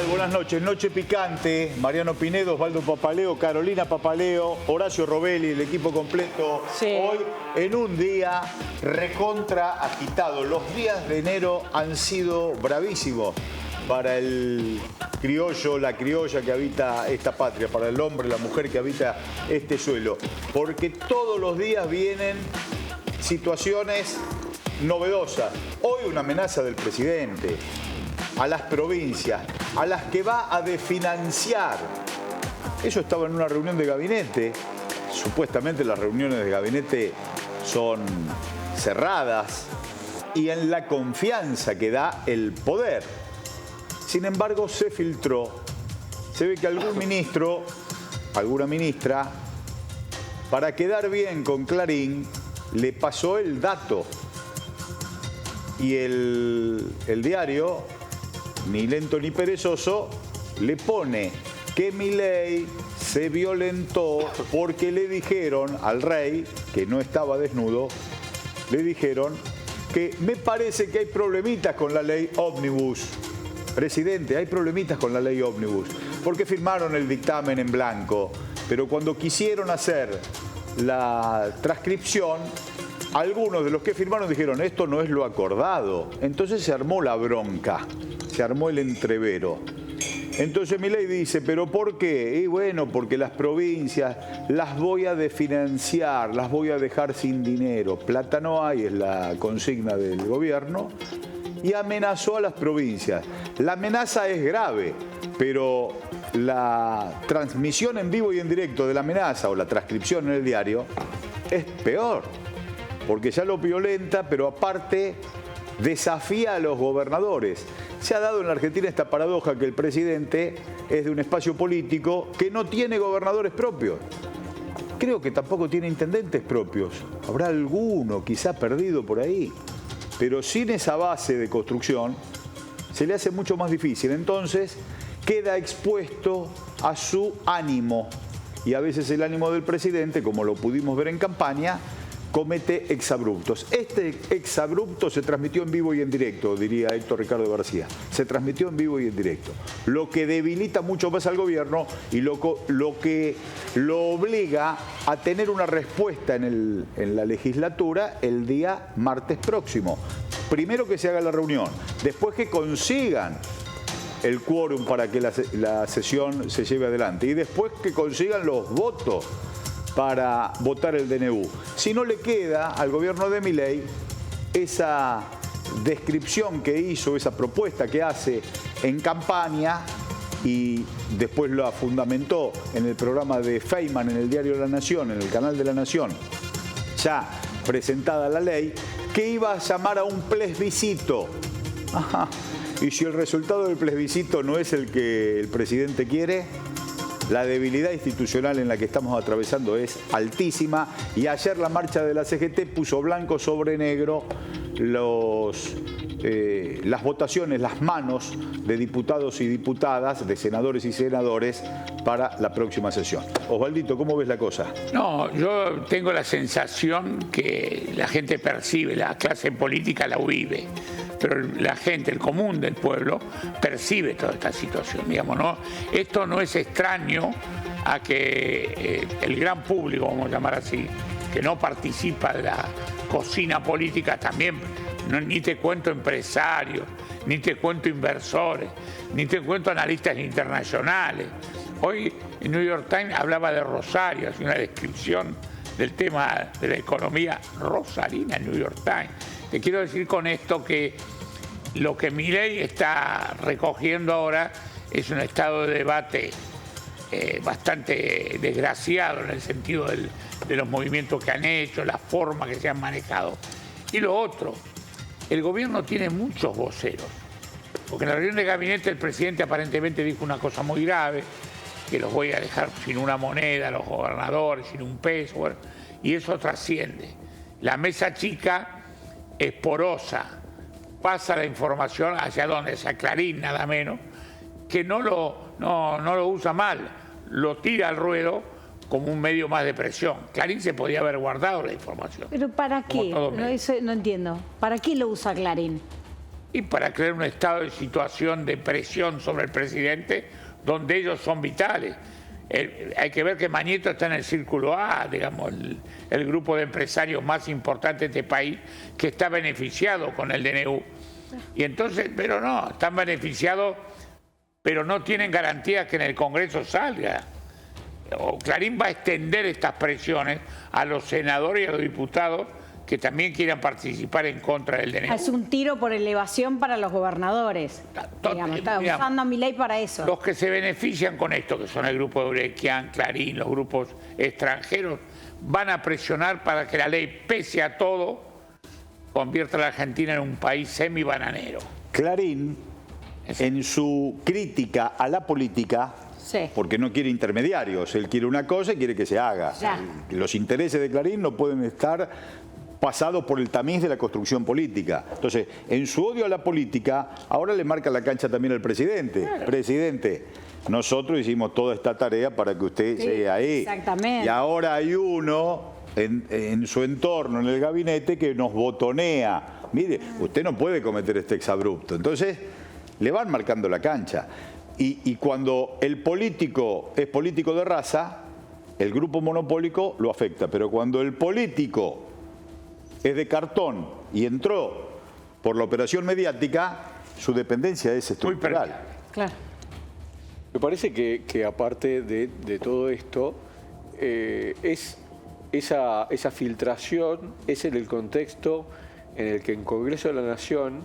tal? Buenas noches. Noche picante. Mariano Pinedo, Osvaldo Papaleo, Carolina Papaleo, Horacio Robelli, el equipo completo. Sí. Hoy en un día recontra agitado. Los días de enero han sido bravísimos para el criollo, la criolla que habita esta patria, para el hombre, la mujer que habita este suelo. Porque todos los días vienen situaciones novedosas. Hoy una amenaza del presidente a las provincias, a las que va a desfinanciar. Eso estaba en una reunión de gabinete. Supuestamente las reuniones de gabinete son cerradas y en la confianza que da el poder. Sin embargo, se filtró. Se ve que algún ministro, alguna ministra, para quedar bien con Clarín, le pasó el dato. Y el diario, ni lento ni perezoso, le pone que Milei se violentó porque le dijeron al rey, que no estaba desnudo, le dijeron que me parece que hay problemitas con la ley Ómnibus. Presidente, hay problemitas con la ley Ómnibus, porque firmaron el dictamen en blanco, pero cuando quisieron hacer la transcripción, algunos de los que firmaron dijeron, esto no es lo acordado. Entonces se armó la bronca, se armó el entrevero. Entonces Milei dice, ¿pero por qué? Y bueno, porque las provincias las voy a desfinanciar, las voy a dejar sin dinero. Plata no hay, es la consigna del gobierno. Y amenazó a las provincias. La amenaza es grave, pero la transmisión en vivo y en directo de la amenaza o la transcripción en el diario es peor. Porque ya lo violenta, pero aparte desafía a los gobernadores. Se ha dado en la Argentina esta paradoja que el presidente es de un espacio político que no tiene gobernadores propios. Creo que tampoco tiene intendentes propios. Habrá alguno quizá perdido por ahí. Pero sin esa base de construcción se le hace mucho más difícil. Entonces queda expuesto a su ánimo. Y a veces el ánimo del presidente, como lo pudimos ver en campaña, comete exabruptos. Este exabrupto se transmitió en vivo y en directo, diría Héctor Ricardo García. Se transmitió en vivo y en directo. Lo que debilita mucho más al gobierno y lo que lo obliga a tener una respuesta en la legislatura el día martes próximo. Primero que se haga la reunión, después que consigan el quórum para que la sesión se lleve adelante y después que consigan los votos para votar el DNU. Si no le queda al gobierno de Milei esa descripción que hizo, esa propuesta que hace en campaña y después la fundamentó en el programa de Feynman en el diario La Nación, en el canal de La Nación, ya presentada la ley, que iba a llamar a un plebiscito. Ajá. Y si el resultado del plebiscito no es el que el presidente quiere, la debilidad institucional en la que estamos atravesando es altísima y ayer la marcha de la CGT puso blanco sobre negro las votaciones, las manos de diputados y diputadas, de senadores y senadores para la próxima sesión. Osvaldito, ¿cómo ves la cosa? No, yo tengo la sensación que la gente percibe, la clase política la vive, pero la gente, el común del pueblo, percibe toda esta situación, digamos, ¿no? Esto no es extraño a que el gran público, vamos a llamar así, que no participa de la cocina política también, ni te cuento empresarios, ni te cuento inversores, ni te cuento analistas internacionales. Hoy el New York Times hablaba de Rosario, hacía una descripción del tema de la economía rosarina, el New York Times. Te quiero decir con esto que lo que Milei está recogiendo ahora es un estado de debate bastante desgraciado en el sentido de los movimientos que han hecho, la forma que se han manejado. Y lo otro, el gobierno tiene muchos voceros, porque en la reunión de gabinete el presidente aparentemente dijo una cosa muy grave, que los voy a dejar sin una moneda, los gobernadores, sin un peso, bueno, y eso trasciende. La mesa chica es porosa, pasa la información hacia donde, hacia Clarín nada menos, que no lo usa mal, lo tira al ruedo como un medio más de presión. Clarín se podía haber guardado la información. ¿Pero para qué? No entiendo. ¿Para qué lo usa Clarín? y para crear un estado de situación de presión sobre el presidente donde ellos son vitales. Hay que ver que Mañeto está en el círculo A, digamos, el grupo de empresarios más importante de este país que está beneficiado con el DNU. Y entonces, pero no, están beneficiados, pero no tienen garantía que en el Congreso salga. O Clarín va a extender estas presiones a los senadores y a los diputados que también quieran participar en contra del DNU. Es un tiro por elevación para los gobernadores. Digamos, está usando a Milei para eso. Los que se benefician con esto, que son el grupo de Urequian, Clarín, los grupos extranjeros, van a presionar para que la ley, pese a todo, convierta a la Argentina en un país semi-bananero. Clarín, en su crítica a la política, sí, porque no quiere intermediarios, él quiere una cosa y quiere que se haga. Ya. Los intereses de Clarín no pueden estar pasados por el tamiz de la construcción política. Entonces, en su odio a la política, ahora le marca la cancha también al presidente. Claro. Presidente, nosotros hicimos toda esta tarea para que usted llegue ahí. Exactamente. Y ahora hay uno en su entorno, en el gabinete, que nos botonea. Mire, usted no puede cometer este exabrupto. Entonces, le van marcando la cancha. Y cuando el político es político de raza, el grupo monopólico lo afecta. Pero cuando el político es de cartón y entró por la operación mediática, su dependencia es estructural. Claro. Me parece que aparte de todo esto, es esa filtración es en el contexto en el que en Congreso de la Nación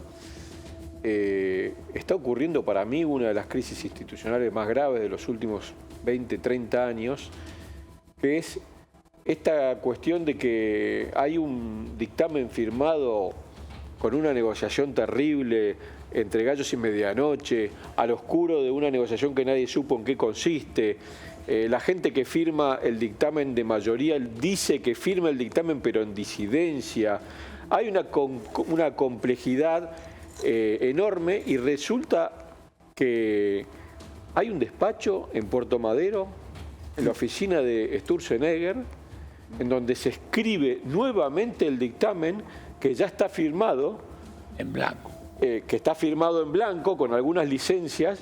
está ocurriendo para mí una de las crisis institucionales más graves de los últimos 20, 30 años, que es esta cuestión de que hay un dictamen firmado con una negociación terrible entre gallos y medianoche, al oscuro de una negociación que nadie supo en qué consiste. La gente que firma el dictamen de mayoría dice que firma el dictamen pero en disidencia. Hay una complejidad enorme y resulta que hay un despacho en Puerto Madero, en la oficina de Sturzenegger, en donde se escribe nuevamente el dictamen que ya está firmado en blanco. Que está firmado en blanco con algunas licencias,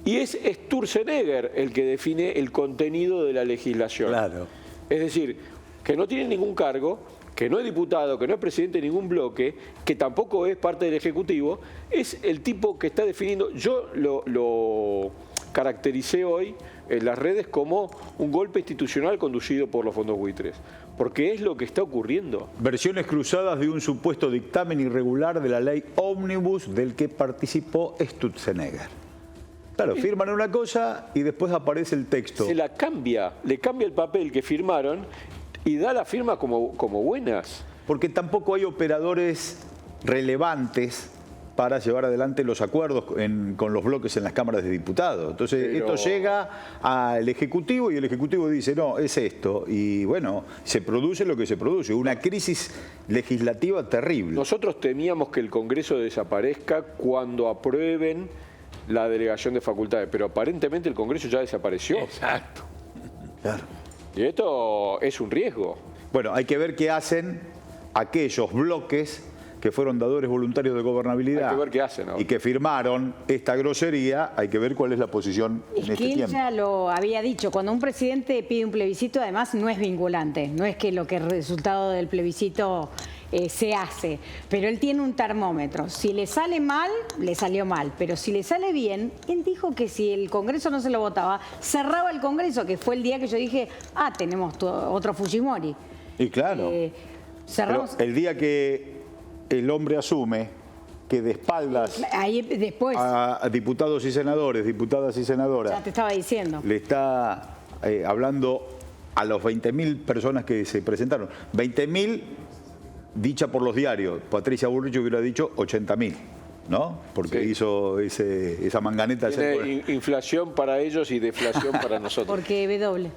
y es Sturzenegger el que define el contenido de la legislación. Claro. Es decir, que no tiene ningún cargo, que no es diputado, que no es presidente de ningún bloque, que tampoco es parte del Ejecutivo, es el tipo que está definiendo. Yo lo caractericé hoy en las redes como un golpe institucional conducido por los fondos buitres, porque es lo que está ocurriendo. Versiones cruzadas de un supuesto dictamen irregular de la ley ómnibus del que participó Sturzenegger. Claro, firman una cosa y después aparece el texto. Se la cambia, le cambia el papel que firmaron y da la firma como buenas. Porque tampoco hay operadores relevantes para llevar adelante los acuerdos con los bloques en las cámaras de diputados. Entonces, esto llega al Ejecutivo y el Ejecutivo dice, no, es esto. Y bueno, se produce lo que se produce, una crisis legislativa terrible. Nosotros temíamos que el Congreso desaparezca cuando aprueben la delegación de facultades, pero aparentemente el Congreso ya desapareció. Exacto. Claro. Y esto es un riesgo. Bueno, hay que ver qué hacen aquellos bloques que fueron dadores voluntarios de gobernabilidad. Hay que ver qué hacen ahora. Y que firmaron esta grosería, hay que ver cuál es la posición en este tiempo. Es que él ya lo había dicho, cuando un presidente pide un plebiscito, además no es vinculante, no es que lo que el resultado del plebiscito se hace, pero él tiene un termómetro. Si le sale mal, le salió mal, pero si le sale bien, él dijo que si el Congreso no se lo votaba, cerraba el Congreso, que fue el día que yo dije, tenemos otro Fujimori. Y claro, cerramos. pero el día que el hombre asume que de espaldas ahí después, a diputados y senadores, diputadas y senadoras, ya te estaba diciendo, le está hablando a los 20.000 personas que se presentaron. 20.000 dicha por los diarios. Patricia Bullrich hubiera dicho 80.000, ¿no? Porque sí, hizo esa manganeta. Tiene inflación para ellos y deflación para nosotros. porque W.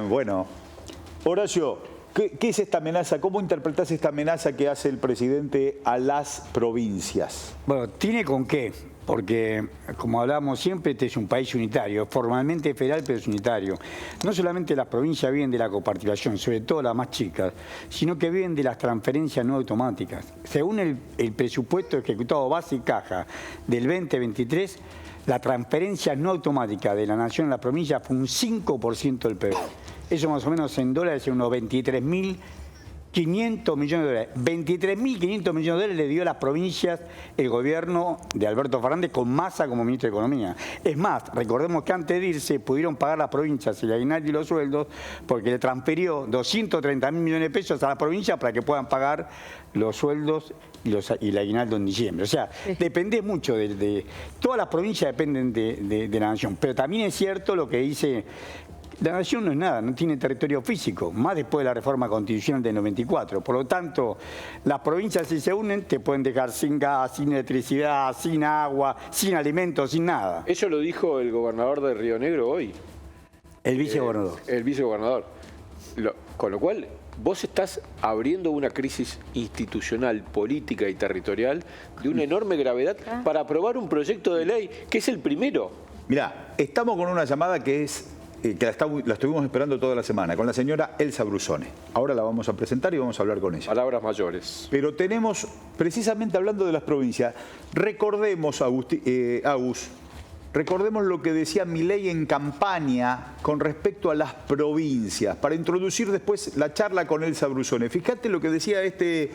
Bueno, Horacio, ¿qué es esta amenaza? ¿Cómo interpretás esta amenaza que hace el presidente a las provincias? Bueno, tiene con qué. porque, como hablábamos siempre, este es un país unitario, formalmente federal, pero es unitario. No solamente las provincias viven de la coparticipación, sobre todo las más chicas, sino que viven de las transferencias no automáticas. Según el presupuesto ejecutado base y caja del 2023, la transferencia no automática de la nación a la provincia fue un 5% del PIB. Eso más o menos en dólares es unos 23.500 millones de dólares. 23.500 millones de dólares le dio a las provincias el gobierno de Alberto Fernández con Massa como ministro de Economía. Es más, recordemos que antes de irse pudieron pagar las provincias el aguinaldo y los sueldos porque le transfirió 230.000 millones de pesos a las provincias para que puedan pagar los sueldos y el aguinaldo en diciembre. O sea, depende mucho de todas las provincias dependen de la nación. Pero también es cierto lo que dice. La nación no es nada, no tiene territorio físico, más después de la reforma constitucional del 94. Por lo tanto, las provincias si se unen te pueden dejar sin gas, sin electricidad, sin agua, sin alimentos, sin nada. Eso lo dijo el gobernador de Río Negro hoy. El vicegobernador. El vicegobernador. Con lo cual, vos estás abriendo una crisis institucional, política y territorial de una enorme gravedad para aprobar un proyecto de ley que es el primero. Mirá, estamos con una llamada que la estuvimos esperando toda la semana, con la señora Elsa Brusone. Ahora la vamos a presentar y vamos a hablar con ella. Palabras mayores. Pero tenemos, precisamente hablando de las provincias, recordemos, Agus, recordemos lo que decía Milei en campaña con respecto a las provincias, para introducir después la charla con Elsa Brusone. Fíjate lo que decía este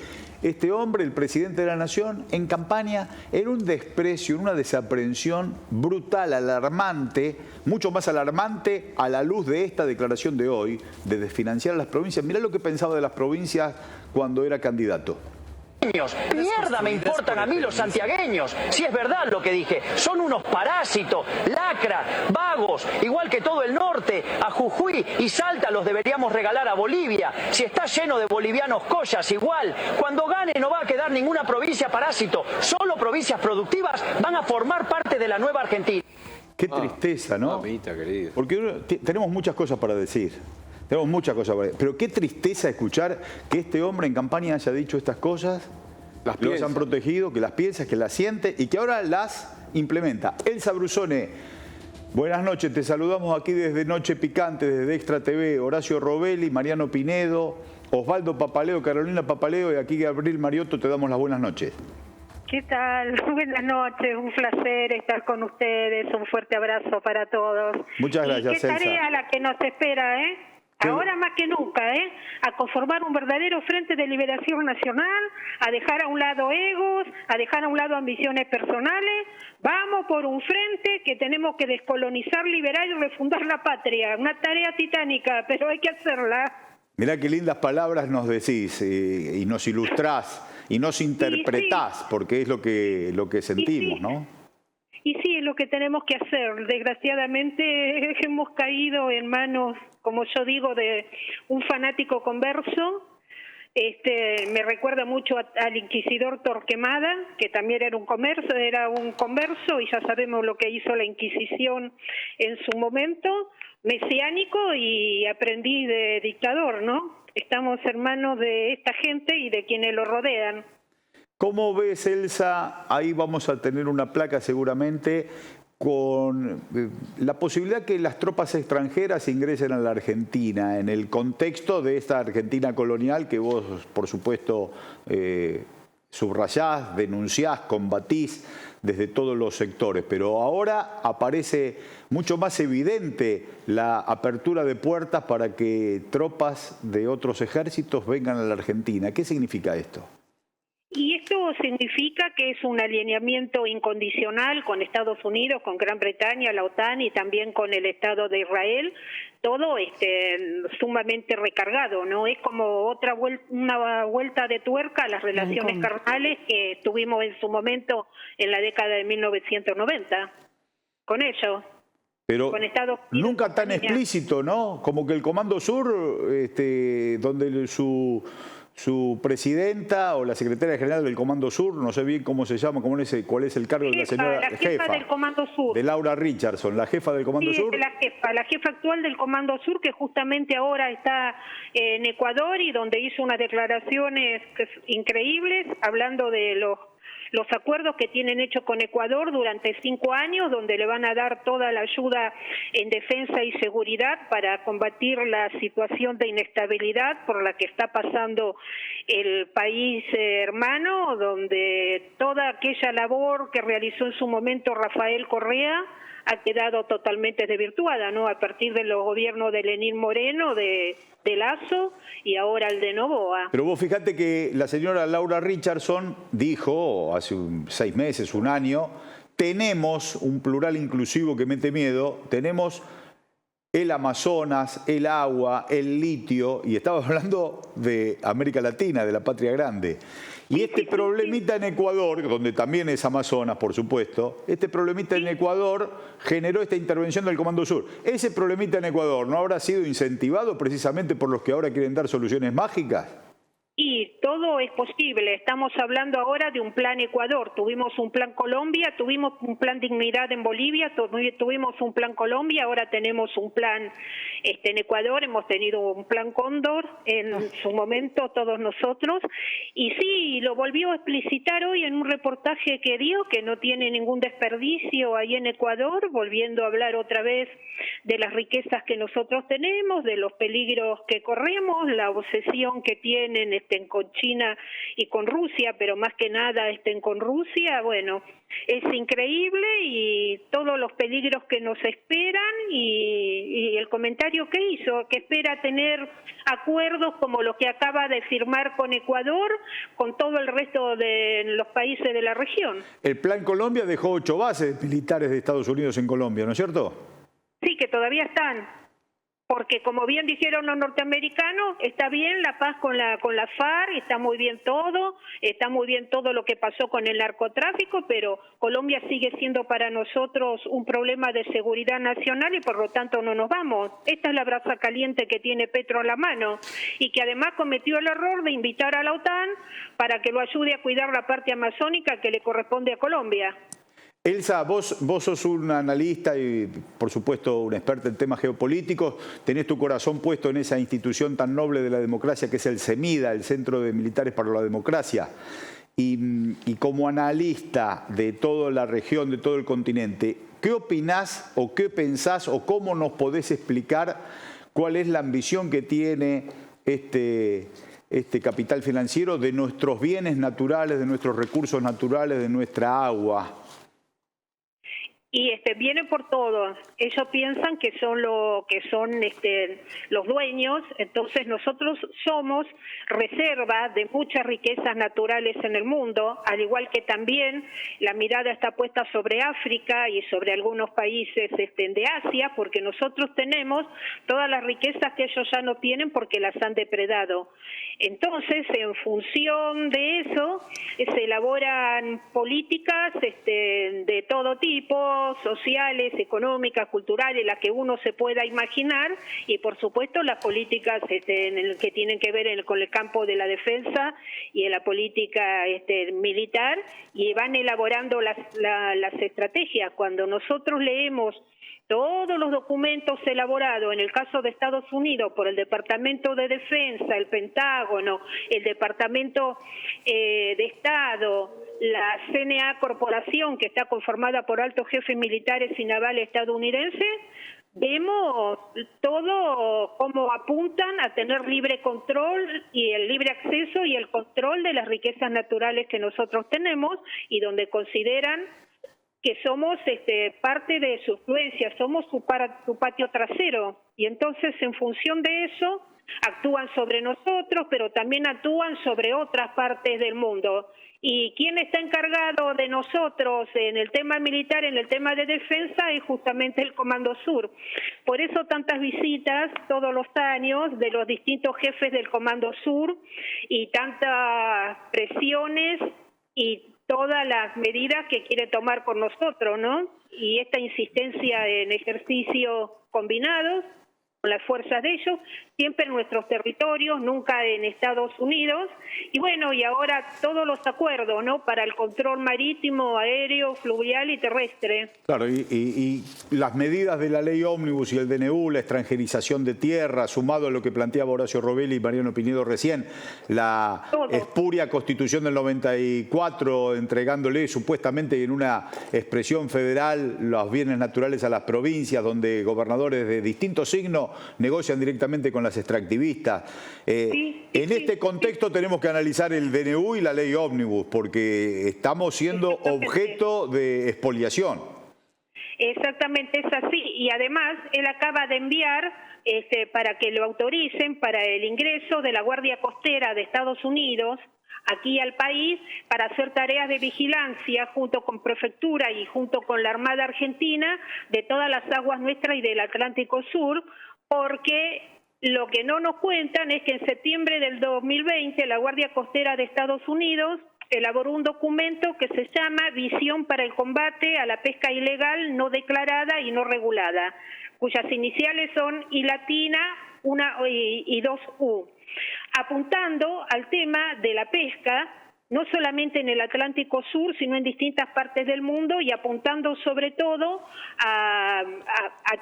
hombre, el presidente de la Nación, en campaña, era un desprecio, una desaprensión brutal, alarmante, mucho más alarmante a la luz de esta declaración de hoy, de desfinanciar a las provincias. Mirá lo que pensaba de las provincias cuando era candidato. Mierda me importan a mí los santiagueños, si es verdad lo que dije, son unos parásitos, lacras, vagos, igual que todo el norte, a Jujuy y Salta los deberíamos regalar a Bolivia, si está lleno de bolivianos collas igual, cuando gane no va a quedar ninguna provincia parásito, solo provincias productivas van a formar parte de la nueva Argentina. Qué tristeza, ¿no? Mamita querida. Porque tenemos muchas cosas para decir. Tenemos muchas cosas para decir. Pero qué tristeza escuchar que este hombre en campaña haya dicho estas cosas, los han protegido, que las piensa, que las siente y que ahora las implementa. Elsa Brusone, buenas noches. Te saludamos aquí desde Noche Picante, desde Extra TV. Horacio Robelli, Mariano Pinedo, Osvaldo Papaleo, Carolina Papaleo y aquí Gabriel Mariotto te damos las buenas noches. ¿Qué tal? Buenas noches, un placer estar con ustedes, un fuerte abrazo para todos. Muchas gracias, Elsa. Qué tarea la que nos espera, ¿eh? Ahora más que nunca, a conformar un verdadero frente de liberación nacional, a dejar a un lado egos, a dejar a un lado ambiciones personales. Vamos por un frente que tenemos que descolonizar, liberar y refundar la patria. Una tarea titánica, pero hay que hacerla. Mirá qué lindas palabras nos decís y nos ilustrás y nos interpretás, porque es lo que sentimos, ¿no? Y sí, es lo que tenemos que hacer. Desgraciadamente hemos caído en manos, como yo digo, de un fanático converso. Me recuerda mucho al inquisidor Torquemada, que también era un converso, y ya sabemos lo que hizo la Inquisición en su momento, mesiánico y aprendiz de dictador, ¿no? Estamos hermanos de esta gente y de quienes lo rodean. ¿Cómo ves, Elsa? Ahí vamos a tener una placa seguramente con la posibilidad que las tropas extranjeras ingresen a la Argentina en el contexto de esta Argentina colonial que vos, por supuesto, subrayás, denunciás, combatís desde todos los sectores. Pero ahora aparece mucho más evidente la apertura de puertas para que tropas de otros ejércitos vengan a la Argentina. ¿Qué significa esto? Y esto significa que es un alineamiento incondicional con Estados Unidos, con Gran Bretaña, la OTAN y también con el Estado de Israel, todo sumamente recargado, ¿no? Es como una vuelta de tuerca a las relaciones carnales que tuvimos en su momento en la década de 1990 con ellos. Pero con Estados Unidos, nunca tan explícito, ¿no? Como que el Comando Sur, donde su presidenta o la secretaria general del Comando Sur, no sé bien cómo se llama, cuál es el cargo de la señora jefa del Comando Sur. De Laura Richardson, la jefa del Comando Sur. La jefa actual del Comando Sur, que justamente ahora está en Ecuador y donde hizo unas declaraciones increíbles hablando de los acuerdos que tienen hecho con Ecuador durante 5 años, donde le van a dar toda la ayuda en defensa y seguridad para combatir la situación de inestabilidad por la que está pasando el país hermano, donde toda aquella labor que realizó en su momento Rafael Correa ha quedado totalmente desvirtuada, ¿no? A partir de los gobiernos de Lenín Moreno, de Lasso y ahora el de Noboa. Pero vos fíjate que la señora Laura Richardson dijo hace 6 meses, 1 año, tenemos un plural inclusivo que mete miedo, tenemos el Amazonas, el agua, el litio, y estaba hablando de América Latina, de la patria grande. Y este problemita en Ecuador, donde también es Amazonas, por supuesto, este problemita en Ecuador generó esta intervención del Comando Sur. Ese problemita en Ecuador, ¿no habrá sido incentivado precisamente por los que ahora quieren dar soluciones mágicas? Y todo es posible. Estamos hablando ahora de un plan Ecuador. Tuvimos un plan Colombia, tuvimos un plan Dignidad en Bolivia, tuvimos un plan Colombia, ahora tenemos un plan en Ecuador, hemos tenido un plan Cóndor en su momento todos nosotros. Y sí, lo volvió a explicitar hoy en un reportaje que dio, que no tiene ningún desperdicio ahí en Ecuador, volviendo a hablar otra vez de las riquezas que nosotros tenemos, de los peligros que corremos, la obsesión que tienen con China y con Rusia, pero más que nada con Rusia. Bueno, es increíble, y todos los peligros que nos esperan, y el comentario que hizo, que espera tener acuerdos como los que acaba de firmar con Ecuador, con todo el resto de los países de la región. El Plan Colombia dejó 8 bases militares de Estados Unidos en Colombia, ¿no es cierto? Sí, que todavía están. Porque como bien dijeron los norteamericanos, está bien la paz con la FARC, está muy bien todo lo que pasó con el narcotráfico, pero Colombia sigue siendo para nosotros un problema de seguridad nacional y por lo tanto no nos vamos. Esta es la brasa caliente que tiene Petro en la mano, y que además cometió el error de invitar a la OTAN para que lo ayude a cuidar la parte amazónica que le corresponde a Colombia. Elsa, vos sos una analista y, por supuesto, una experta en temas geopolíticos. Tenés tu corazón puesto en esa institución tan noble de la democracia que es el CEMIDA, el Centro de Militares para la Democracia. Y como analista de toda la región, de todo el continente, ¿qué opinás o qué pensás o cómo nos podés explicar cuál es la ambición que tiene este capital financiero de nuestros bienes naturales, de nuestros recursos naturales, de nuestra agua? Y vienen por todo. Ellos piensan que son los dueños. Entonces nosotros somos reserva de muchas riquezas naturales en el mundo, al igual que también la mirada está puesta sobre África y sobre algunos países de Asia, porque nosotros tenemos todas las riquezas que ellos ya no tienen porque las han depredado. Entonces, en función de eso, se elaboran políticas de todo tipo, sociales, económicas, culturales, las que uno se pueda imaginar, y por supuesto las políticas en el que tienen que ver con el campo de la defensa y en la política militar, y van elaborando las estrategias. Cuando nosotros leemos todos los documentos elaborados, en el caso de Estados Unidos, por el Departamento de Defensa, el Pentágono, el Departamento de Estado, la CNA Corporación, que está conformada por altos jefes militares y navales estadounidenses, vemos todo cómo apuntan a tener libre control y el libre acceso y el control de las riquezas naturales que nosotros tenemos, y donde consideran que somos parte de su influencia, somos su patio trasero, y entonces en función de eso actúan sobre nosotros, pero también actúan sobre otras partes del mundo. ¿Y quién está encargado de nosotros en el tema militar, en el tema de defensa? Es justamente el Comando Sur. Por eso tantas visitas todos los años de los distintos jefes del Comando Sur, y tantas presiones y todas las medidas que quiere tomar con nosotros, ¿no? Y esta insistencia en ejercicios combinados con las fuerzas de ellos, siempre en nuestros territorios, nunca en Estados Unidos. Y bueno, y ahora todos los acuerdos, ¿no?, para el control marítimo, aéreo, fluvial y terrestre. Claro, y las medidas de la ley ómnibus y el DNU, la extranjerización de tierra, sumado a lo que planteaba Horacio Robelli y Mariano Pinedo recién, la espuria Constitución del 94, entregándole supuestamente en una expresión federal los bienes naturales a las provincias, donde gobernadores de distintos signos negocian directamente con las extractivistas. En este contexto tenemos que analizar el DNU y la ley ómnibus, porque estamos siendo objeto de expoliación. Exactamente, es así. Y además, él acaba de enviar, para que lo autoricen, para el ingreso de la Guardia Costera de Estados Unidos aquí al país, para hacer tareas de vigilancia junto con Prefectura y junto con la Armada Argentina de todas las aguas nuestras y del Atlántico Sur, porque lo que no nos cuentan es que en septiembre del 2020 la Guardia Costera de Estados Unidos elaboró un documento que se llama Visión para el combate a la pesca ilegal, no declarada y no regulada, cuyas iniciales son I latina, una y dos U, apuntando al tema de la pesca, no solamente en el Atlántico Sur, sino en distintas partes del mundo, y apuntando sobre todo a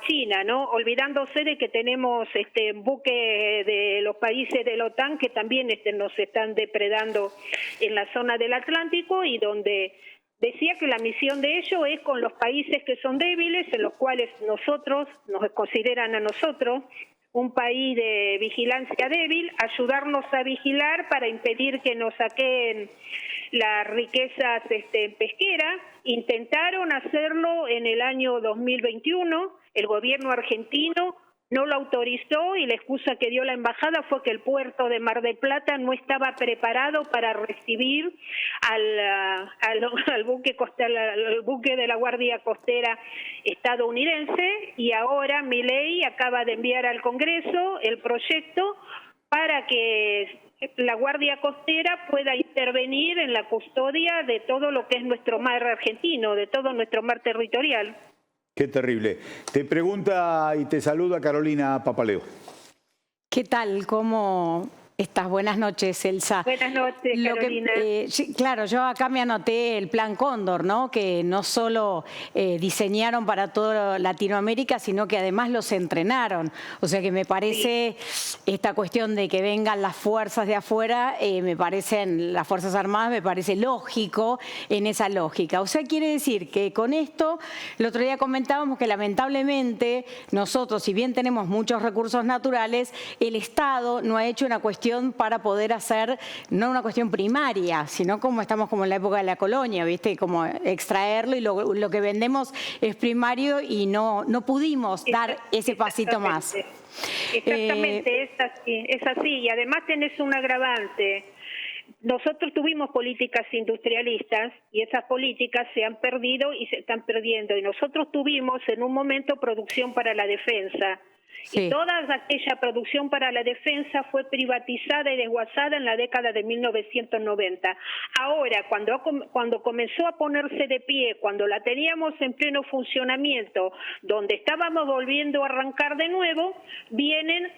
China, ¿no?, olvidándose de que tenemos buques de los países de la OTAN que también nos están depredando en la zona del Atlántico, y donde decía que la misión de ellos es con los países que son débiles, en los cuales nosotros, nos consideran a nosotros un país de vigilancia débil, ayudarnos a vigilar para impedir que nos saquen las riquezas pesqueras. Intentaron hacerlo en el año 2021, el gobierno argentino no lo autorizó y la excusa que dio la embajada fue que el puerto de Mar del Plata no estaba preparado para recibir al buque de la Guardia Costera estadounidense, y ahora Milei acaba de enviar al Congreso el proyecto para que la Guardia Costera pueda intervenir en la custodia de todo lo que es nuestro mar argentino, de todo nuestro mar territorial. Qué terrible. Te pregunta y te saluda Carolina Papaleo. ¿Qué tal? ¿Cómo estás? Buenas noches, Elsa. Buenas noches, Carolina. Sí, claro, yo acá me anoté el Plan Cóndor, ¿no?, que no solo diseñaron para toda Latinoamérica, sino que además los entrenaron. O sea que me parece esta cuestión de que vengan las fuerzas de afuera, las Fuerzas Armadas, me parece lógico en esa lógica. O sea, quiere decir que con esto, el otro día comentábamos que lamentablemente nosotros, si bien tenemos muchos recursos naturales, el Estado no ha hecho una cuestión para poder hacer, no una cuestión primaria, sino como estamos como en la época de la colonia, ¿viste? Como extraerlo, y lo que vendemos es primario, y no pudimos dar ese pasito más. Exactamente, es así. Y además tenés un agravante. Nosotros tuvimos políticas industrialistas y esas políticas se han perdido y se están perdiendo. Y nosotros tuvimos en un momento producción para la defensa. Sí. Y toda aquella producción para la defensa fue privatizada y desguazada en la década de 1990. Ahora, cuando comenzó a ponerse de pie, cuando la teníamos en pleno funcionamiento, donde estábamos volviendo a arrancar de nuevo,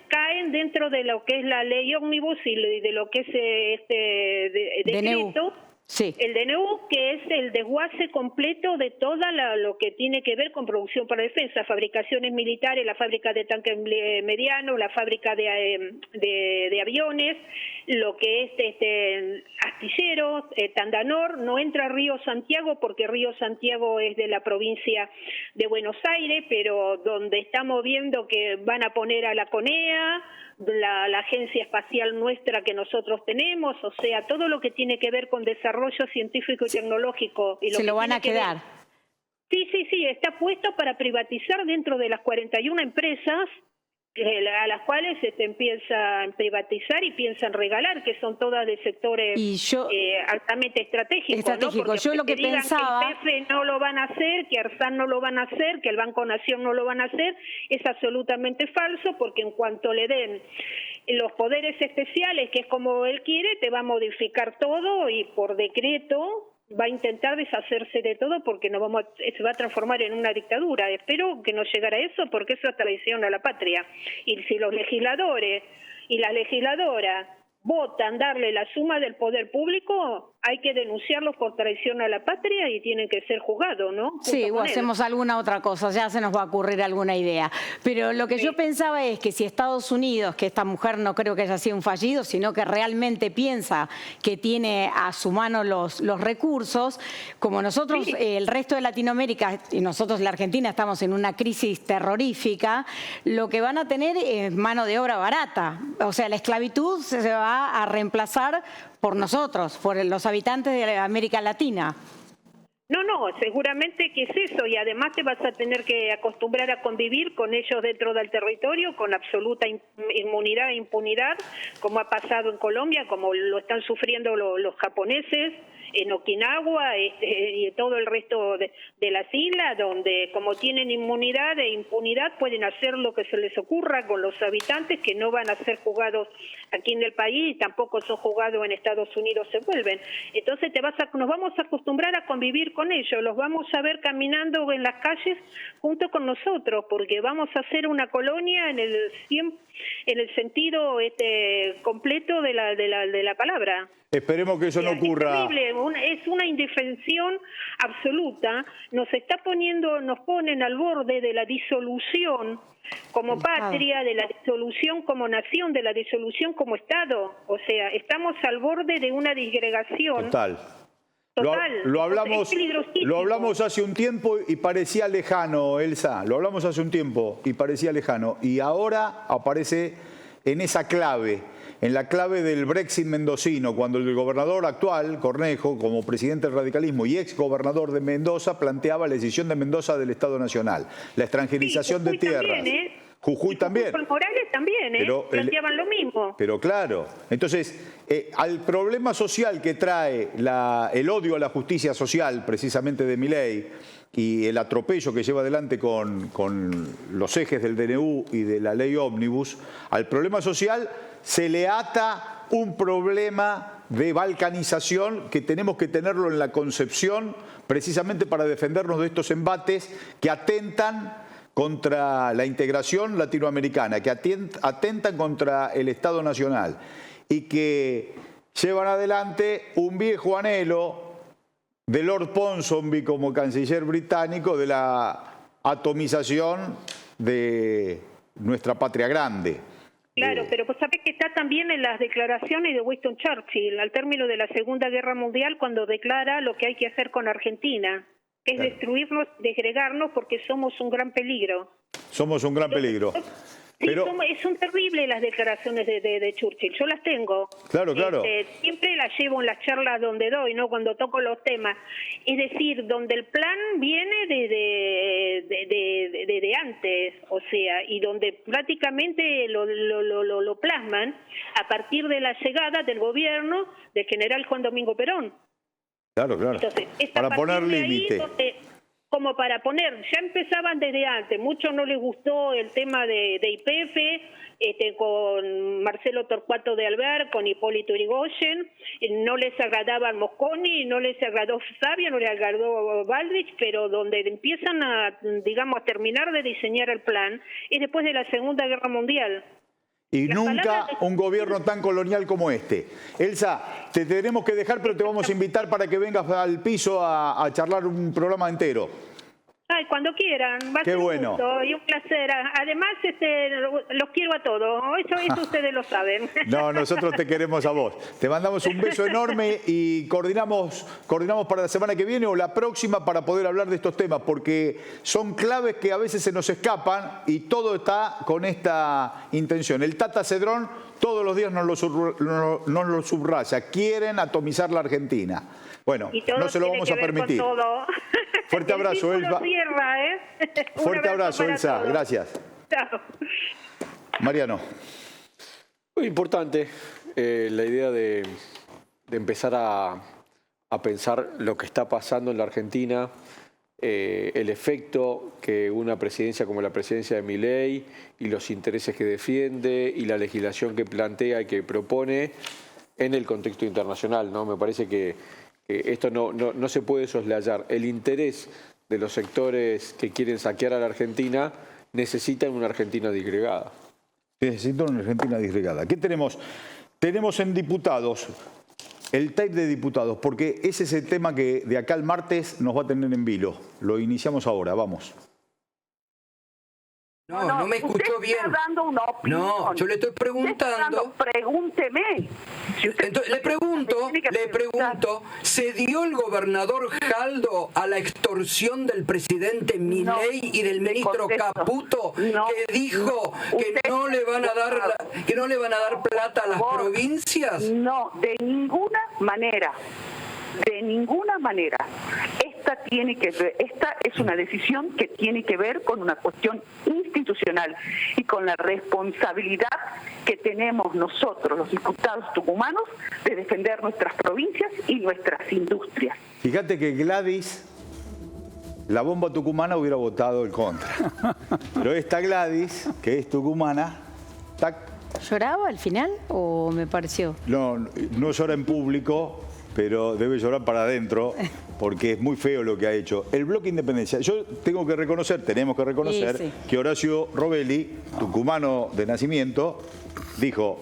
caen dentro de lo que es la ley ómnibus y de lo que es decreto. Sí. El DNU, que es el desguace completo de toda lo que tiene que ver con producción para defensa, fabricaciones militares, la fábrica de tanques medianos, la fábrica de aviones, lo que es astilleros, Tandanor, no entra Río Santiago porque Río Santiago es de la provincia de Buenos Aires, pero donde estamos viendo que van a poner a la CONEA, la agencia espacial nuestra que nosotros tenemos, o sea, todo lo que tiene que ver con desarrollo científico y tecnológico. Y se lo van a quedar. Sí, está puesto para privatizar dentro de las 41 empresas a las cuales se empiezan a privatizar y piensan regalar, que son todas de sectores altamente estratégicos. ¿No? Porque yo lo que pensaba... que el PF no lo van a hacer, que Arsan no lo van a hacer, que el Banco Nación no lo van a hacer, es absolutamente falso, porque en cuanto le den los poderes especiales, que es como él quiere, te va a modificar todo y por decreto va a intentar deshacerse de todo porque se va a transformar en una dictadura. Espero que no llegara a eso, porque eso es traición a la patria. Y si los legisladores y las legisladoras votan darle la suma del poder público, hay que denunciarlos por traición a la patria y tienen que ser juzgados, ¿no? Sí, o hacemos alguna otra cosa, ya se nos va a ocurrir alguna idea. Pero lo que yo pensaba es que si Estados Unidos, que esta mujer no creo que haya sido un fallido, sino que realmente piensa que tiene a su mano los recursos, como nosotros, el resto de Latinoamérica y nosotros la Argentina estamos en una crisis terrorífica, lo que van a tener es mano de obra barata. O sea, la esclavitud se va a reemplazar por nosotros, por los habitantes de América Latina. No, seguramente que es eso, y además te vas a tener que acostumbrar a convivir con ellos dentro del territorio con absoluta inmunidad e impunidad, como ha pasado en Colombia, como lo están sufriendo los japoneses en Okinawa y todo el resto de las islas, donde como tienen inmunidad e impunidad pueden hacer lo que se les ocurra con los habitantes, que no van a ser juzgados aquí en el país y tampoco son juzgados en Estados Unidos, se vuelven. Entonces nos vamos a acostumbrar a convivir con ellos, los vamos a ver caminando en las calles junto con nosotros, porque vamos a ser una colonia en el sentido completo de la palabra. Esperemos que eso no ocurra. Es terrible, es una indefensión absoluta. Nos ponen al borde de la disolución como patria, de la disolución como nación, de la disolución como Estado. O sea, estamos al borde de una disgregación. Total. Lo hablamos hace un tiempo y parecía lejano, Elsa. Lo hablamos hace un tiempo y parecía lejano. Y ahora aparece en esa clave, en la clave del Brexit mendocino, cuando el gobernador actual, Cornejo, como presidente del radicalismo y ex gobernador de Mendoza, planteaba la decisión de Mendoza del Estado Nacional, la extranjerización de tierras. También, Jujuy también. Morales también, planteaban lo mismo. Pero claro, entonces, al problema social que trae el odio a la justicia social, precisamente de Milei, y el atropello que lleva adelante con los ejes del DNU y de la ley ómnibus, al problema social se le ata un problema de balcanización que tenemos que tenerlo en la concepción precisamente para defendernos de estos embates que atentan contra la integración latinoamericana, que atentan contra el Estado Nacional y que llevan adelante un viejo anhelo de Lord Ponsonby como canciller británico de la atomización de nuestra patria grande. Claro, pero pues sabés que está también en las declaraciones de Winston Churchill al término de la Segunda Guerra Mundial, cuando declara lo que hay que hacer con Argentina, que es destruirnos, desgregarnos, porque somos un gran peligro. Somos un gran peligro. Sí, son terribles las declaraciones de Churchill, yo las tengo. Claro. Siempre las llevo en las charlas donde doy, ¿no? Cuando toco los temas. Es decir, donde el plan viene de antes, o sea, y donde prácticamente lo plasman a partir de la llegada del gobierno del general Juan Domingo Perón. Claro. Entonces, para poner límite. Como para poner, ya empezaban desde antes, muchos no les gustó el tema de YPF, con Marcelo Torcuato de Alvear, con Hipólito Yrigoyen, no les agradaba Mosconi, no les agradó Sabia, no les agradó Baldrich, pero donde empiezan a terminar de diseñar el plan es después de la Segunda Guerra Mundial. Y nunca un gobierno tan colonial como este. Elsa, te tenemos que dejar, pero te vamos a invitar para que vengas al piso a charlar un programa entero. Ay, cuando quieran, va a Qué ser bueno. un gusto y un placer. Además, los quiero a todos, eso ustedes lo saben. No, nosotros te queremos a vos. Te mandamos un beso enorme y coordinamos para la semana que viene o la próxima para poder hablar de estos temas, porque son claves que a veces se nos escapan y todo está con esta intención. El Tata Cedrón todos los días nos lo subraya. Quieren atomizar la Argentina. Bueno, no se lo vamos a permitir. Fuerte abrazo, Elsa. Fuerte abrazo, Elsa. Gracias. Chao. Mariano. Muy importante la idea de empezar a pensar lo que está pasando en la Argentina, el efecto que una presidencia como la presidencia de Milei y los intereses que defiende y la legislación que plantea y que propone en el contexto internacional, ¿no? Me parece que que esto no se puede soslayar. El interés de los sectores que quieren saquear a la Argentina necesitan una Argentina disgregada. Necesitan una Argentina disgregada. ¿Qué tenemos? Tenemos en diputados, el tape de diputados, porque ese es el tema que de acá al martes nos va a tener en vilo. Lo iniciamos ahora, vamos. No me escuchó bien. Está dando una opinión. No, yo le estoy preguntando. Pregúnteme. Si usted Entonces, le pregunto, ¿se dio el gobernador Jaldo a la extorsión del presidente Milei y del ministro Caputo, que dijo que no le van a dar plata a las provincias? No, de ninguna manera. De ninguna manera. Esta es una decisión que tiene que ver con una cuestión institucional y con la responsabilidad que tenemos nosotros, los diputados tucumanos, de defender nuestras provincias y nuestras industrias. Fíjate que Gladys, la bomba tucumana, hubiera votado en contra. Pero esta Gladys, que es tucumana, ¿lloraba al final o me pareció? No llora en público, pero debe llorar para adentro, porque es muy feo lo que ha hecho. El Bloque Independencia, yo tenemos que reconocer que Horacio Robelli, tucumano de nacimiento, dijo,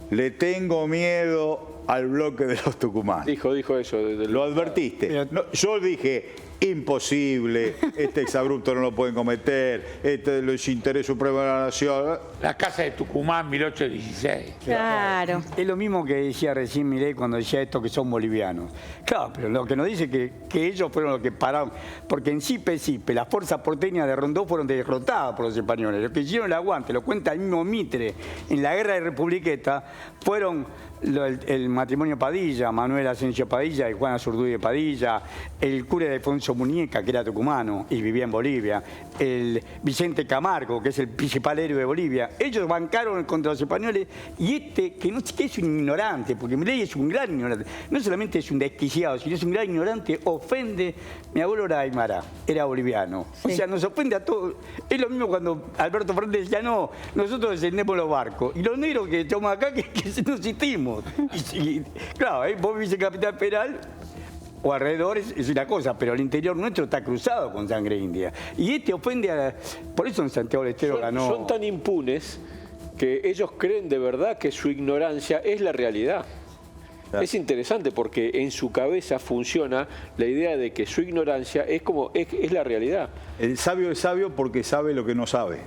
le tengo miedo al bloque de los tucumanos. Dijo eso. Lo advertiste. No, yo dije, imposible, este exabrupto no lo pueden cometer, este los intereses supremos de la nación. La casa de Tucumán, 1816. Claro. Es lo mismo que decía recién Milei cuando decía esto, que son bolivianos. Claro, pero lo que nos dice que ellos fueron los que pararon, porque en Sipe, las fuerzas porteñas de Rondó fueron derrotadas por los españoles. Los que hicieron el aguante, lo cuenta el mismo Mitre, en la guerra de Republiqueta, fueron el matrimonio Padilla, Manuel Asensio Padilla y Juana Zurduy de Padilla, el cura de Alfonso Muñeca, que era tucumano y vivía en Bolivia, el Vicente Camargo, que es el principal héroe de Bolivia. Ellos bancaron contra los españoles y que es un ignorante, porque Milei es un gran ignorante. No solamente es un desquiciado, sino es un gran ignorante, ofende. Mi abuelo era aymara, era boliviano. Sí. O sea, nos ofende a todos. Es lo mismo cuando Alberto Fernández decía, no, nosotros descendemos los barcos. Y los negros que estamos acá, que nos hicimos. Claro, vos vivís en Capital Federal o alrededor es una cosa, pero el interior nuestro está cruzado con sangre india. Y ofende a... Por eso en Santiago del Estero ganó... Son tan impunes que ellos creen de verdad que su ignorancia es la realidad. Claro. Es interesante porque en su cabeza funciona la idea de que su ignorancia es la realidad. El sabio es sabio porque sabe lo que no sabe.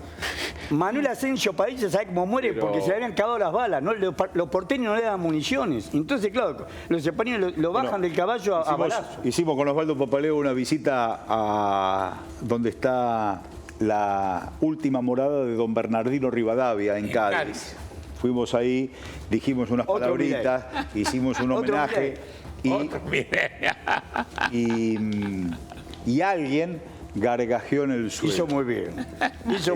Manuel Asensio Padilla sabe cómo muere porque se le habían cagado las balas. ¿No? Los porteños no le dan municiones. Entonces, claro, los españoles lo bajan del caballo a balazos. Hicimos con Osvaldo Papaleo una visita a donde está la última morada de don Bernardino Rivadavia en Cádiz. Fuimos ahí, dijimos unas palabritas, hicimos un homenaje y alguien gargajeó en el suelo. Hizo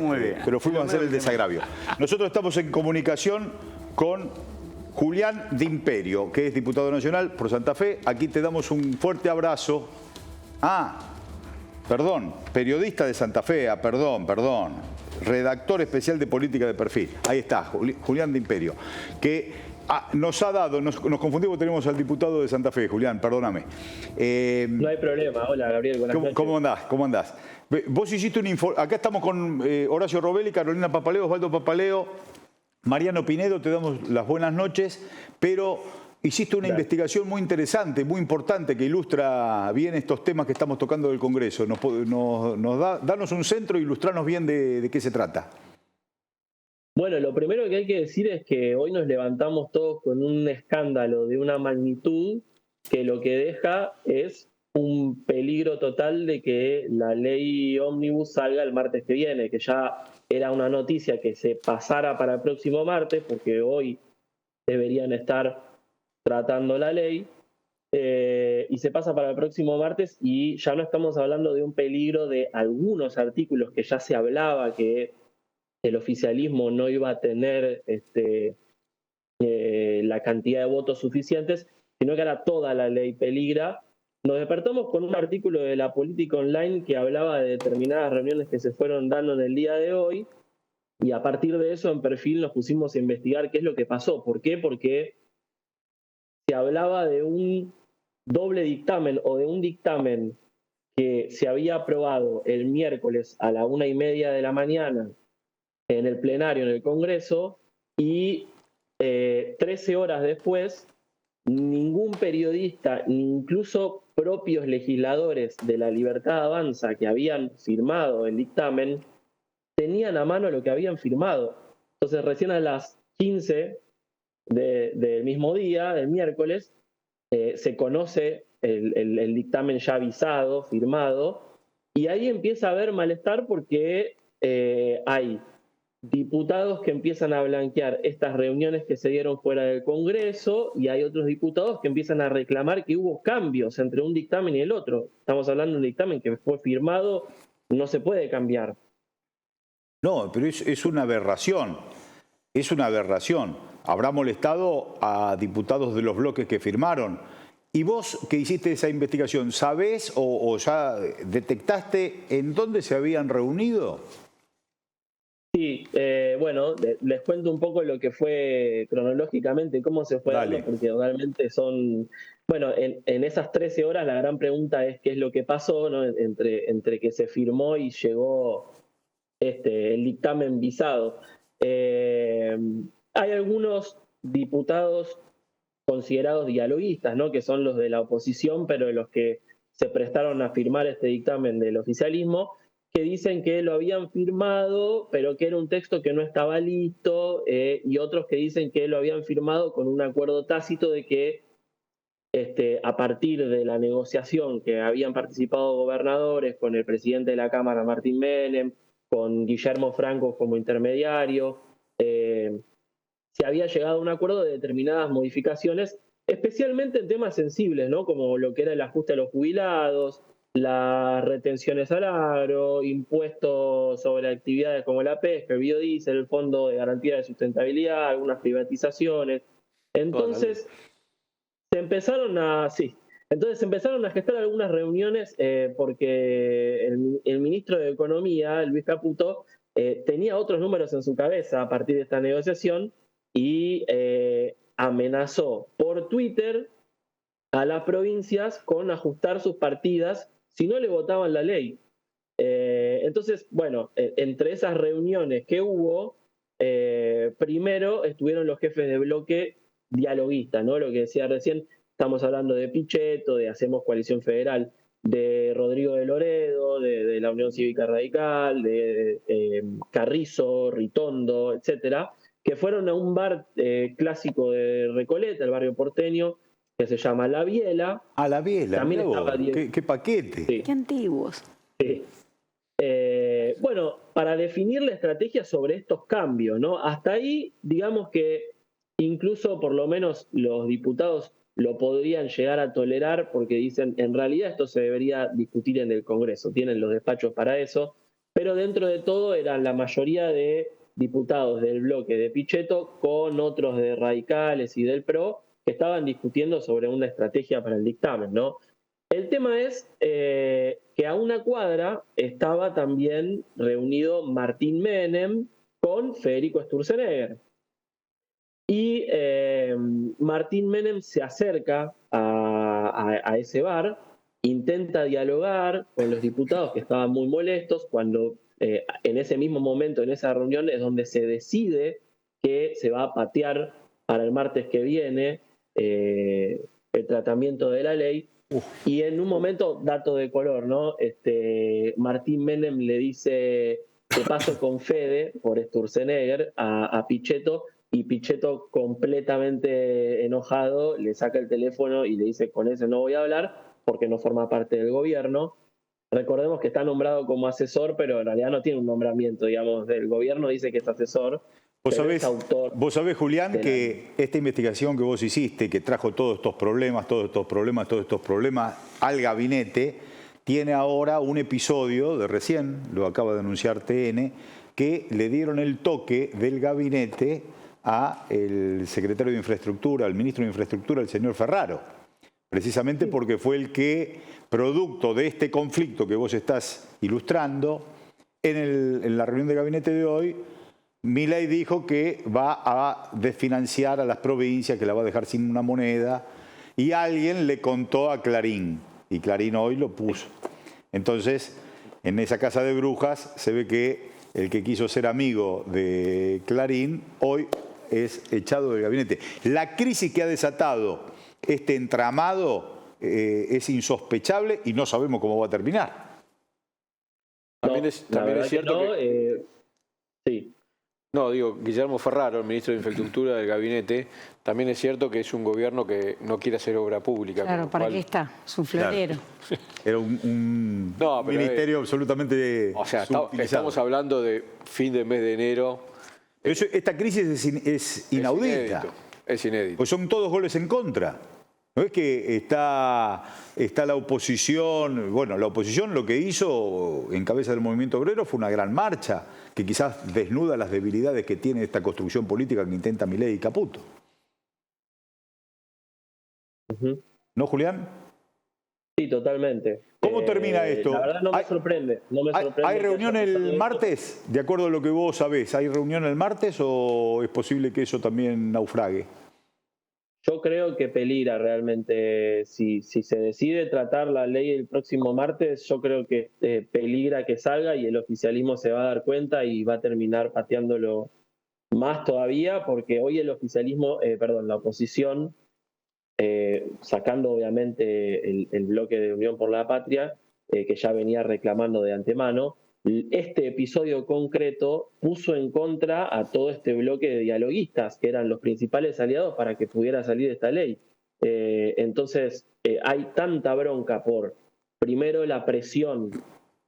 muy bien. Pero fuimos a hacer el desagravio. Nosotros estamos en comunicación con Julián de Imperio, que es diputado nacional por Santa Fe. Aquí te damos un fuerte abrazo. Periodista de Santa Fe, perdón. Redactor especial de política de perfil. Ahí está, Julián de Imperio, que nos ha dado, nos confundimos, tenemos al diputado de Santa Fe, Julián, perdóname. No hay problema. Hola, Gabriel. Buenas noches. ¿Cómo andás? Vos hiciste un informe, acá estamos con Horacio Robelli, Carolina Papaleo, Osvaldo Papaleo, Mariano Pinedo, te damos las buenas noches, pero hiciste una investigación muy interesante, muy importante, que ilustra bien estos temas que estamos tocando del Congreso. Danos un centro e ilustranos bien de qué se trata. Bueno, lo primero que hay que decir es que hoy nos levantamos todos con un escándalo de una magnitud que lo que deja es un peligro total de que la ley ómnibus salga el martes que viene, que ya era una noticia que se pasara para el próximo martes, porque hoy deberían estar tratando la ley, y se pasa para el próximo martes y ya no estamos hablando de un peligro de algunos artículos que ya se hablaba que el oficialismo no iba a tener la cantidad de votos suficientes, sino que ahora toda la ley peligra. Nos despertamos con un artículo de La Política Online que hablaba de determinadas reuniones que se fueron dando en el día de hoy, y a partir de eso en Perfil nos pusimos a investigar qué es lo que pasó. ¿Por qué? Porque se hablaba de un doble dictamen o de un dictamen que se había aprobado el miércoles a la 1:30 de la mañana en el plenario en el Congreso y 13 horas después ningún periodista, incluso propios legisladores de La Libertad Avanza que habían firmado el dictamen, tenían a mano lo que habían firmado. Entonces recién a las 15 del mismo día, del miércoles, se conoce el dictamen ya avisado, firmado, y ahí empieza a haber malestar porque hay diputados que empiezan a blanquear estas reuniones que se dieron fuera del Congreso y hay otros diputados que empiezan a reclamar que hubo cambios entre un dictamen y el otro. Estamos hablando de un dictamen que fue firmado, no se puede cambiar. No, pero es una aberración. Es una aberración. Habrá molestado a diputados de los bloques que firmaron. ¿Y vos que hiciste esa investigación, sabés o ya detectaste en dónde se habían reunido? Sí, bueno, les cuento un poco lo que fue cronológicamente, cómo se fue dando, porque realmente son... Bueno, en esas 13 horas la gran pregunta es qué es lo que pasó, ¿no? entre que se firmó y llegó el dictamen visado. Hay algunos diputados considerados dialoguistas, ¿no? Que son los de la oposición, pero los que se prestaron a firmar este dictamen del oficialismo, que dicen que lo habían firmado, pero que era un texto que no estaba listo, y otros que dicen que lo habían firmado con un acuerdo tácito de que a partir de la negociación que habían participado gobernadores con el presidente de la Cámara, Martín Menem, con Guillermo Franco como intermediario, se había llegado a un acuerdo de determinadas modificaciones, especialmente en temas sensibles, ¿no? Como lo que era el ajuste a los jubilados, las retenciones al agro, impuestos sobre actividades como la pesca, el biodiesel, el Fondo de Garantía de Sustentabilidad, algunas privatizaciones. Entonces, se empezaron a gestar algunas reuniones porque el ministro de Economía, Luis Caputo, tenía otros números en su cabeza a partir de esta negociación y amenazó por Twitter a las provincias con ajustar sus partidas si no le votaban la ley. Entonces, bueno, entre esas reuniones que hubo, primero estuvieron los jefes de bloque dialoguistas, ¿no? Lo que decía recién, estamos hablando de Pichetto, de Hacemos Coalición Federal, de Rodrigo de Loredo, de la Unión Cívica Radical, de Carrizo, Ritondo, etcétera, que fueron a un bar clásico de Recoleta, el barrio porteño, que se llama La Biela. Ah, La Biela. También estaba ¿Qué paquete? Sí. Qué antiguos. Sí. Bueno, para definir la estrategia sobre estos cambios, ¿no? Hasta ahí, digamos que incluso por lo menos los diputados lo podrían llegar a tolerar porque dicen, en realidad esto se debería discutir en el Congreso, tienen los despachos para eso, pero dentro de todo eran la mayoría de diputados del bloque de Pichetto con otros de radicales y del PRO que estaban discutiendo sobre una estrategia para el dictamen, ¿no? El tema es que a una cuadra estaba también reunido Martín Menem con Federico Sturzenegger. Y Martín Menem se acerca a ese bar, intenta dialogar con los diputados que estaban muy molestos, cuando en ese mismo momento, en esa reunión, es donde se decide que se va a patear para el martes que viene el tratamiento de la ley. Y en un momento, dato de color, ¿no? Martín Menem le dice, te paso con Fede por Sturzenegger a Pichetto, y Pichetto, completamente enojado, le saca el teléfono y le dice, con ese no voy a hablar porque no forma parte del gobierno. Recordemos que está nombrado como asesor, pero en realidad no tiene un nombramiento, digamos, del gobierno, dice que es asesor. Vos sabés, Julián, que esta investigación que vos hiciste, que trajo todos estos problemas al gabinete, tiene ahora un episodio de recién, lo acaba de anunciar TN, que le dieron el toque del gabinete a el secretario de Infraestructura, al ministro de Infraestructura, el señor Ferraro, precisamente porque fue el que, producto de este conflicto que vos estás ilustrando, en la reunión de gabinete de hoy, Milei dijo que va a desfinanciar a las provincias, que la va a dejar sin una moneda, y alguien le contó a Clarín, y Clarín hoy lo puso. Entonces, en esa casa de brujas se ve que el que quiso ser amigo de Clarín hoy es echado del gabinete. La crisis que ha desatado este entramado es insospechable y no sabemos cómo va a terminar. También es cierto que... Sí. No, digo, Guillermo Ferraro, el ministro de Infraestructura del gabinete, también es cierto que es un gobierno que no quiere hacer obra pública. Claro, ¿para qué está? Su florero. Claro. Era un ministerio absolutamente o sea, subutilizado. estamos hablando de fin de mes de enero. Pero esta crisis es inaudita. Es inédito. Pues son todos goles en contra. No es que está la oposición, bueno, la oposición lo que hizo en cabeza del movimiento obrero fue una gran marcha, que quizás desnuda las debilidades que tiene esta construcción política que intenta Milei y Caputo. ¿No, Julián? Sí, totalmente. ¿Cómo termina esto? La verdad no me sorprende. ¿Hay reunión el martes? De acuerdo a lo que vos sabés, ¿hay reunión el martes o es posible que eso también naufrague? Yo creo que peligra realmente, si se decide tratar la ley el próximo martes, yo creo que peligra que salga y el oficialismo se va a dar cuenta y va a terminar pateándolo más todavía, porque hoy el oficialismo, la oposición, sacando obviamente el bloque de Unión por la Patria, que ya venía reclamando de antemano, este episodio concreto puso en contra a todo este bloque de dialoguistas, que eran los principales aliados para que pudiera salir esta ley. Entonces, hay tanta bronca por, primero, la presión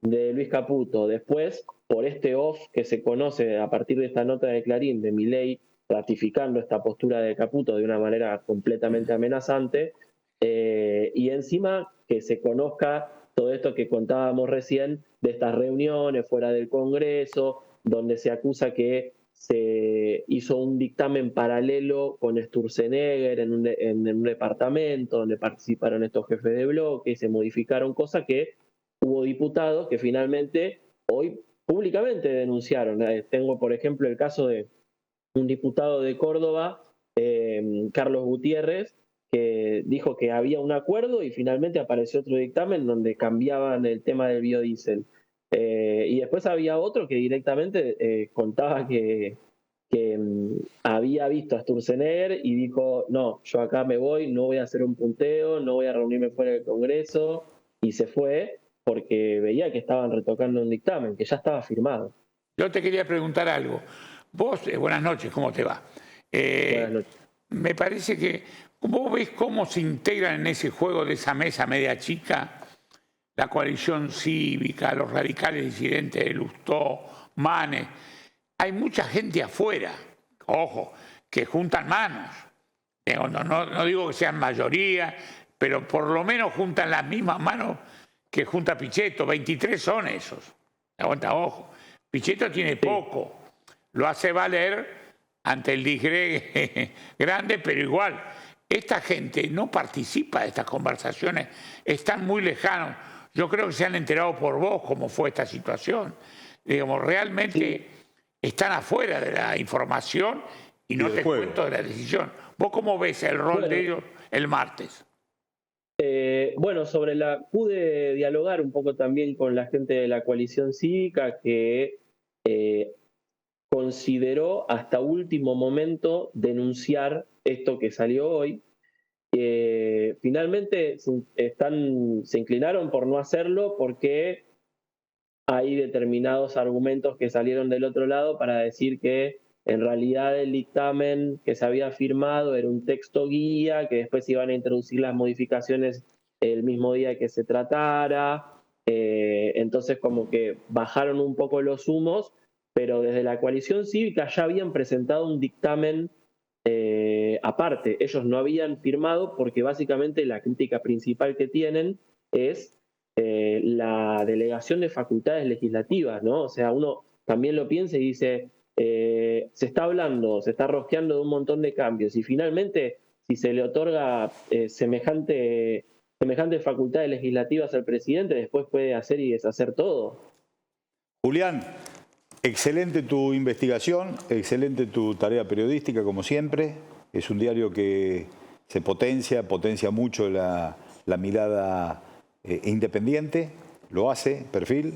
de Luis Caputo, después, por este off que se conoce a partir de esta nota de Clarín de Milei, ratificando esta postura de Caputo de una manera completamente amenazante, y encima que se conozca todo esto que contábamos recién de estas reuniones fuera del Congreso, donde se acusa que se hizo un dictamen paralelo con Sturzenegger en un departamento donde participaron estos jefes de bloque y se modificaron cosas que hubo diputados que finalmente hoy públicamente denunciaron. Tengo, por ejemplo, el caso de un diputado de Córdoba, Carlos Gutiérrez, que dijo que había un acuerdo y finalmente apareció otro dictamen donde cambiaban el tema del biodiesel. Y después había otro que directamente contaba que había visto a Sturzenegger y dijo, no, yo acá me voy, no voy a hacer un punteo, no voy a reunirme fuera del Congreso, y se fue porque veía que estaban retocando un dictamen, que ya estaba firmado. Yo te quería preguntar algo. Vos, buenas noches, ¿cómo te va? Buenas noches. Me parece que vos ves cómo se integran en ese juego de esa mesa media chica la coalición cívica, los radicales disidentes de Lustó, Manes. Hay mucha gente afuera, ojo, que juntan manos. No digo que sean mayoría, pero por lo menos juntan las mismas manos que junta Pichetto. 23 son esos. Aguanta, ojo. Pichetto tiene poco. Lo hace valer ante el disgregue grande, pero igual, esta gente no participa de estas conversaciones, están muy lejanos. Yo creo que se han enterado por vos cómo fue esta situación. Digamos, realmente están afuera de la información y no te cuento de la decisión. ¿Vos cómo ves el rol de ellos el martes? Pude dialogar un poco también con la gente de la coalición cívica que consideró hasta último momento denunciar esto que salió hoy. Finalmente se inclinaron por no hacerlo porque hay determinados argumentos que salieron del otro lado para decir que en realidad el dictamen que se había firmado era un texto guía, que después iban a introducir las modificaciones el mismo día que se tratara. Entonces como que bajaron un poco los humos, pero desde la coalición cívica ya habían presentado un dictamen aparte. Ellos no habían firmado porque básicamente la crítica principal que tienen es la delegación de facultades legislativas, ¿no? O sea, uno también lo piensa y dice, se está hablando, se está rosqueando de un montón de cambios y finalmente si se le otorga semejantes facultades legislativas al presidente, después puede hacer y deshacer todo. Julián, excelente tu investigación, excelente tu tarea periodística, como siempre. Es un diario que se potencia mucho la mirada independiente, lo hace, perfil.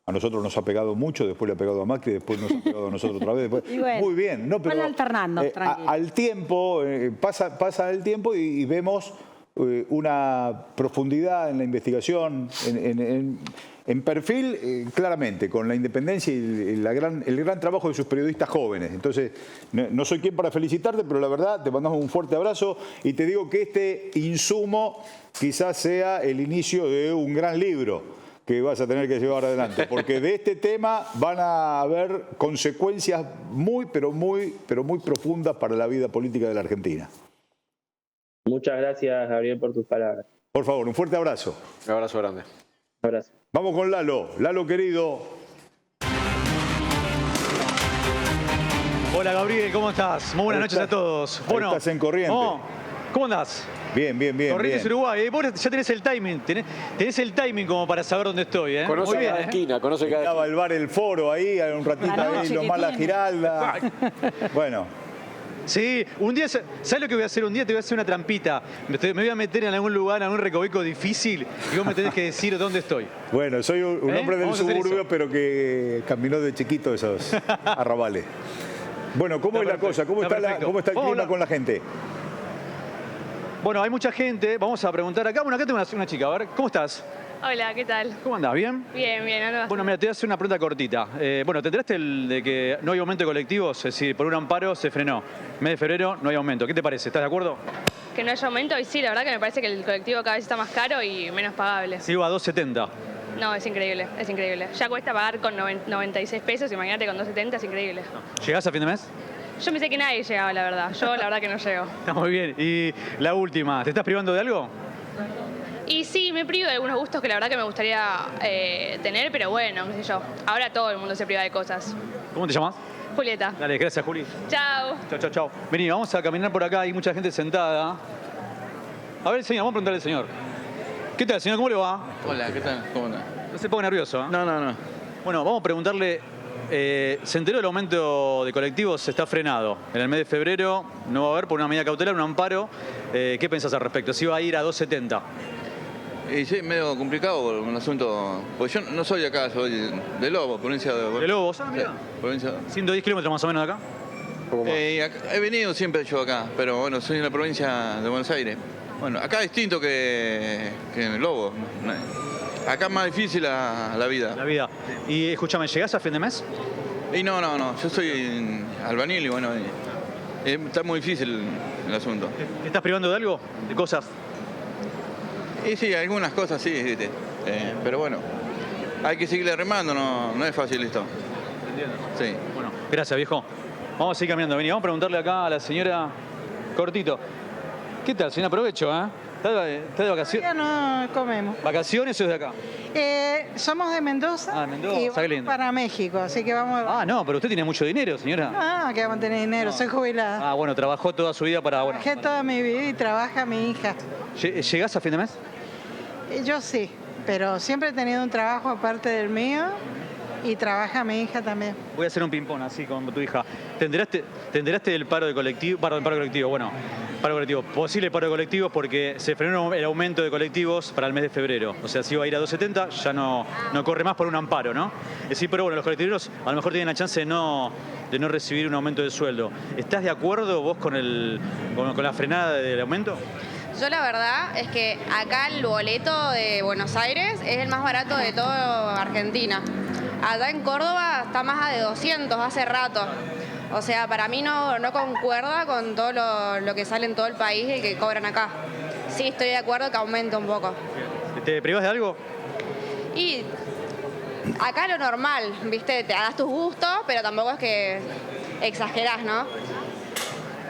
A nosotros nos ha pegado mucho, después le ha pegado a Macri, después nos ha pegado a nosotros otra vez. Después. Bueno, muy bien, ¿no? Pero van alternando, al tiempo, pasa el tiempo y vemos una profundidad en la investigación, en perfil, claramente, con la independencia y el gran trabajo de sus periodistas jóvenes. Entonces, no soy quien para felicitarte, pero la verdad, te mandamos un fuerte abrazo y te digo que este insumo quizás sea el inicio de un gran libro que vas a tener que llevar adelante, porque de este tema van a haber consecuencias muy profundas para la vida política de la Argentina. Muchas gracias, Gabriel, por tus palabras. Por favor, un fuerte abrazo. Un abrazo grande. Un abrazo. Vamos con Lalo. Lalo, querido. Hola, Gabriel, ¿cómo estás? Muy buenas noches a todos. Bueno, estás en Corrientes. ¿Cómo andás? Bien. Corrientes, Uruguay. Vos ya tenés el timing, tenés el timing como para saber dónde estoy, ¿eh? Conoce cada esquina, conoce cada esquina. Estaba el bar El Foro ahí, un ratito ahí, Lomar La Giralda. Bueno. Sí, un día, ¿sabes lo que voy a hacer? Un día te voy a hacer una trampita. Me voy a meter en algún lugar, en algún recoveco difícil y vos me tenés que decir dónde estoy. Bueno, soy un hombre del suburbio, pero que caminó de chiquito esos arrabales. Bueno, ¿cómo es la cosa? ¿Cómo está el clima con la gente? Bueno, hay mucha gente. Vamos a preguntar acá. Bueno, acá tengo una chica. A ver, ¿cómo estás? Hola, ¿qué tal? ¿Cómo andás? ¿Bien? Bien. Bueno, mira, te voy a hacer una pregunta cortita. Bueno, ¿te enteraste de que no hay aumento de colectivos? Es decir, por un amparo se frenó. Mes de febrero no hay aumento. ¿Qué te parece? ¿Estás de acuerdo? Que no haya aumento y sí, la verdad que me parece que el colectivo cada vez está más caro y menos pagable. Sigo a 2.70. No, es increíble. Ya cuesta pagar con 96 pesos, imagínate con 2.70, es increíble. ¿Llegás a fin de mes? Yo pensé que nadie llegaba, la verdad. Yo la verdad que no llego. Está muy bien. Y la última, ¿te estás privando de algo? Y sí, me privo de algunos gustos que la verdad que me gustaría tener, pero bueno, qué sé yo. Ahora todo el mundo se priva de cosas. ¿Cómo te llamas? Julieta. Dale, gracias, Juli. Chao. Chao. Vení, vamos a caminar por acá, hay mucha gente sentada. A ver, señor, vamos a preguntarle al señor. ¿Qué tal, señor? ¿Cómo le va? Hola, ¿qué tal? ¿Cómo anda? No se ponga nervioso, ¿eh? No. Bueno, vamos a preguntarle, se enteró del aumento de colectivos, está frenado. En el mes de febrero no va a haber por una medida cautelar, un amparo. ¿Qué pensás al respecto? ¿Si va a ir a 2.70? Y sí, medio complicado por un asunto, pues yo no soy de acá, soy de Lobo, provincia de... ¿De Lobos? Mira. Provincia... 110 kilómetros más o menos de acá. He venido siempre yo acá, pero bueno, soy de la provincia de Buenos Aires. Bueno, acá es distinto que en Lobo. Acá es más difícil la vida. La vida. Y escúchame, ¿llegás a fin de mes? Y no, yo soy albañil y bueno, está muy difícil el asunto. ¿Te estás privando de algo? ¿De cosas? Y sí, algunas cosas sí, ¿viste? Pero bueno, hay que seguirle remando, no es fácil esto. Entiendo. Sí. Bueno, gracias, viejo. Vamos a seguir caminando. Vení, vamos a preguntarle acá a la señora Cortito. ¿Qué tal, señora? Aprovecho, ¿eh? ¿Estás de vacaciones? Ya no comemos. ¿Vacaciones o es de acá? Somos de Mendoza. Ah, Mendoza, y qué vamos lindo. para México, así que vamos. Ah, no, pero usted tiene mucho dinero, señora. Ah, que vamos a tener dinero, soy jubilada. Ah, bueno, trabajó toda su vida para... Bueno, Trabajé toda mi vida y trabaja mi hija. ¿Llegás a fin de mes? Yo sí, pero siempre he tenido un trabajo aparte del mío y trabaja mi hija también. Voy a hacer un ping-pong así con tu hija. ¿Te enteraste del paro de colectivo? Paro colectivo, bueno. Paro colectivo. Posible paro de colectivos porque se frenó el aumento de colectivos para el mes de febrero. O sea, si iba a ir a 2.70, ya no corre más por un amparo, ¿no? Es decir, pero bueno, los colectiveros a lo mejor tienen la chance de no recibir un aumento de sueldo. ¿Estás de acuerdo vos con la frenada del aumento? Yo la verdad es que acá el boleto de Buenos Aires es el más barato de toda Argentina. Allá en Córdoba está más de 200 hace rato. O sea, para mí no concuerda con todo lo que sale en todo el país y que cobran acá. Sí, estoy de acuerdo que aumente un poco. ¿Te privas de algo? Y acá lo normal, ¿viste? Te das tus gustos, pero tampoco es que exagerás, ¿no?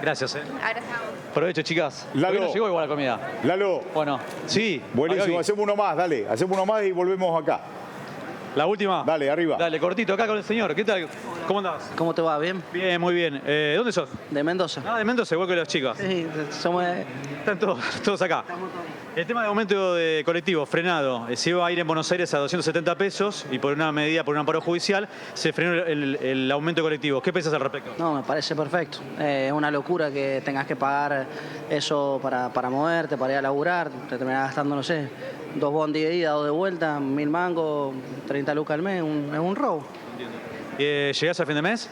Gracias, Gracias. Provecho, chicas. Lalo. No llegó igual la comida. Lalo. Bueno, sí. Buenísimo, hacemos uno más, dale. Hacemos uno más y volvemos acá. ¿La última? Dale, arriba. Dale, cortito, acá con el señor. ¿Qué tal? ¿Cómo andás? ¿Cómo te va? ¿Bien? Bien, muy bien. ¿Dónde sos? De Mendoza. Ah, de Mendoza, igual que las chicas. Sí, somos... Están todos acá. El tema de aumento de colectivo frenado. Se iba a ir en Buenos Aires a 270 pesos y por una medida, por un amparo judicial, se frenó el aumento de colectivos. ¿Qué pensás al respecto? No, me parece perfecto. Es una locura que tengas que pagar eso para moverte, para ir a laburar. Te terminás gastando, no sé, 2 bondis de ida, 2 de vuelta, 1000 mangos, 30 lucas al mes. Es un robo. ¿Llegás a fin de mes?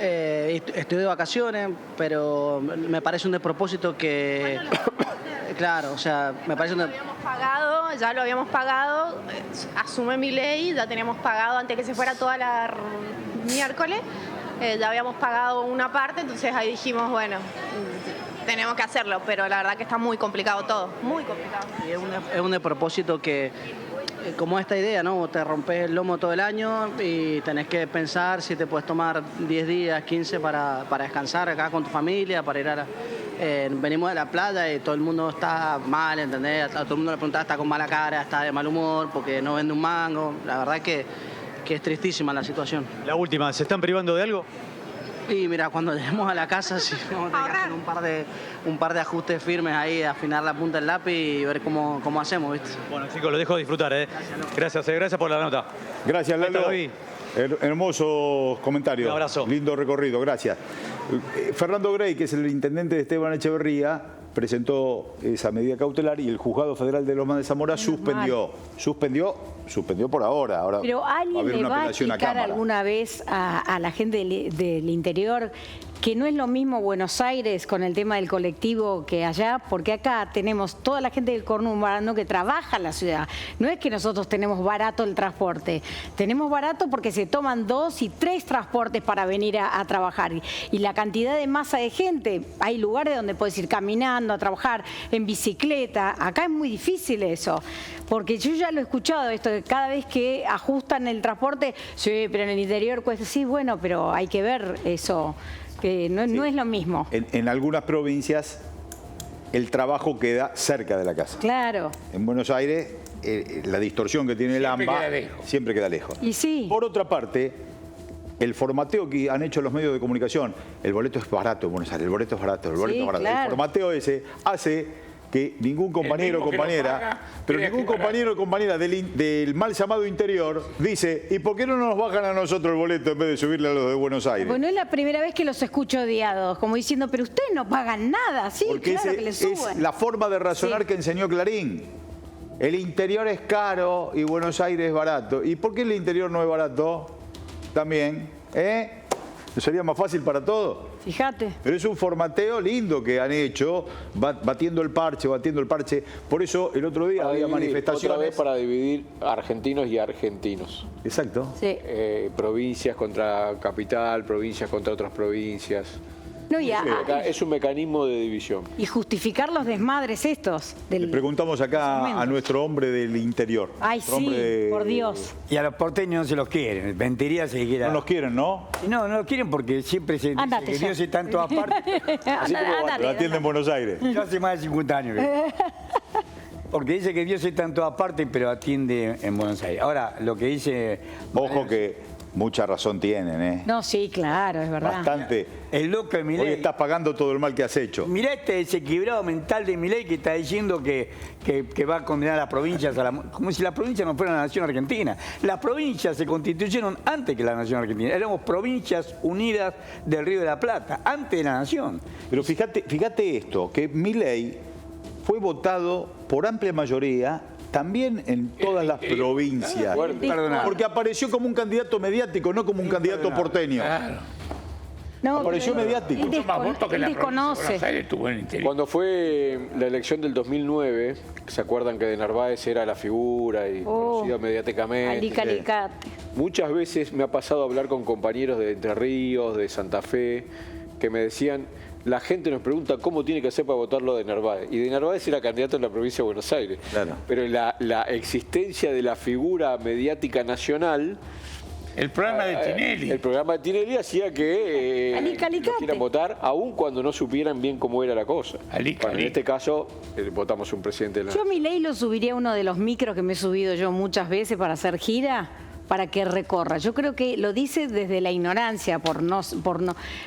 Estoy de vacaciones, pero me parece un despropósito que... Claro, o sea, me parece una... Ya lo habíamos pagado, asume Milei, ya teníamos pagado antes que se fuera toda la miércoles, ya habíamos pagado una parte, entonces ahí dijimos, bueno, tenemos que hacerlo, pero la verdad que está muy complicado todo, muy complicado. Y es un despropósito que, como esta idea, ¿no? Te rompes el lomo todo el año y tenés que pensar si te puedes tomar 10 días, 15 para descansar acá con tu familia, para ir a venimos de la playa y todo el mundo está mal, ¿entendés? A todo el mundo le preguntaba, está con mala cara, está de mal humor porque no vende un mango. La verdad que es tristísima la situación. La última, ¿se están privando de algo? Y mira, cuando lleguemos a la casa sí vamos a tener que hacer un par de ajustes firmes ahí, afinar la punta del lápiz y ver cómo hacemos, ¿viste? Bueno, chicos, los dejo disfrutar, ¿eh? Gracias por la nota. Gracias, Lalo. Hermosos comentarios. Un abrazo. Lindo recorrido, gracias. Fernando Grey, que es el intendente de Esteban Echeverría, presentó esa medida cautelar y el Juzgado Federal de Loma de Zamora suspendió por ahora. Pero ¿alguien le va a explicar alguna vez a la gente del interior que no es lo mismo Buenos Aires con el tema del colectivo que allá? Porque acá tenemos toda la gente del conurbano que trabaja en la ciudad. No es que nosotros tenemos barato el transporte. Tenemos barato porque se toman 2 y 3 transportes para venir a trabajar. Y la cantidad de masa de gente, hay lugares donde puedes ir caminando a trabajar, en bicicleta. Acá es muy difícil eso. Porque yo ya lo he escuchado esto, de cada vez que ajustan el transporte, sí, pero en el interior cuesta, sí, bueno, pero hay que ver eso. Que no es lo mismo. En algunas provincias el trabajo queda cerca de la casa. Claro. En Buenos Aires la distorsión que tiene el AMBA siempre queda lejos. Y sí. Por otra parte, el formateo que han hecho los medios de comunicación, el boleto es barato en Buenos Aires, el boleto es barato, el boleto es barato. Claro. El formateo ese hace que ningún compañero o compañera, del mal llamado interior dice, ¿y por qué no nos bajan a nosotros el boleto en vez de subirle a los de Buenos Aires? Bueno, es la primera vez que los escucho odiados, como diciendo, pero ustedes no pagan nada, sí, porque claro que les suben. Es la forma de razonar que enseñó Clarín. El interior es caro y Buenos Aires es barato. ¿Y por qué el interior no es barato? También, ¿no sería más fácil para todos? Fíjate. Pero es un formateo lindo que han hecho, batiendo el parche. Por eso el otro día había manifestaciones. Otra vez para dividir argentinos y argentinos. Exacto. Sí. Provincias contra capital, provincias contra otras provincias. No, es un mecanismo de división. Y justificar los desmadres estos. Le preguntamos acá a nuestro hombre del interior. Ay, sí, por Dios. Y a los porteños no se los quieren. Mentiría si quiera. No los quieren, ¿no? No los quieren porque siempre se dice que Dios está en todas partes. Así como lo atiende en Buenos Aires. Yo hace más de 50 años. Porque dice que Dios está en todas partes, pero atiende en Buenos Aires. Ahora, lo que dice... Ojo que mucha razón tienen, ¿eh? No, sí, claro, es verdad. Bastante. El loco de Milei. Hoy estás pagando todo el mal que has hecho. Mirá este desequilibrado mental de Milei que está diciendo que va a condenar a las provincias como si las provincias no fueran la nación argentina. Las provincias se constituyeron antes que la nación argentina. Éramos provincias unidas del Río de la Plata, antes de la nación. Pero fíjate esto, que Milei fue votado por amplia mayoría también en todas las provincias. Porque apareció como un candidato mediático, no como un candidato porteño. No, apareció mediático. Él desconoce. Cuando fue la elección del 2009, ¿se acuerdan que de Narváez era la figura y conocida mediáticamente? Alicate. Muchas veces me ha pasado a hablar con compañeros de Entre Ríos, de Santa Fe, que me decían... La gente nos pregunta cómo tiene que hacer para votarlo de Narváez. Y de Narváez era candidato en la provincia de Buenos Aires. Claro. Pero la existencia de la figura mediática nacional... El programa de Tinelli. El programa de Tinelli hacía que nos quieran votar, aun cuando no supieran bien cómo era la cosa. Bueno, en este caso, votamos un presidente de la Yo a Milei lo subiría a uno de los micros que me he subido yo muchas veces para hacer gira. para que recorra. Yo creo que lo dice desde la ignorancia,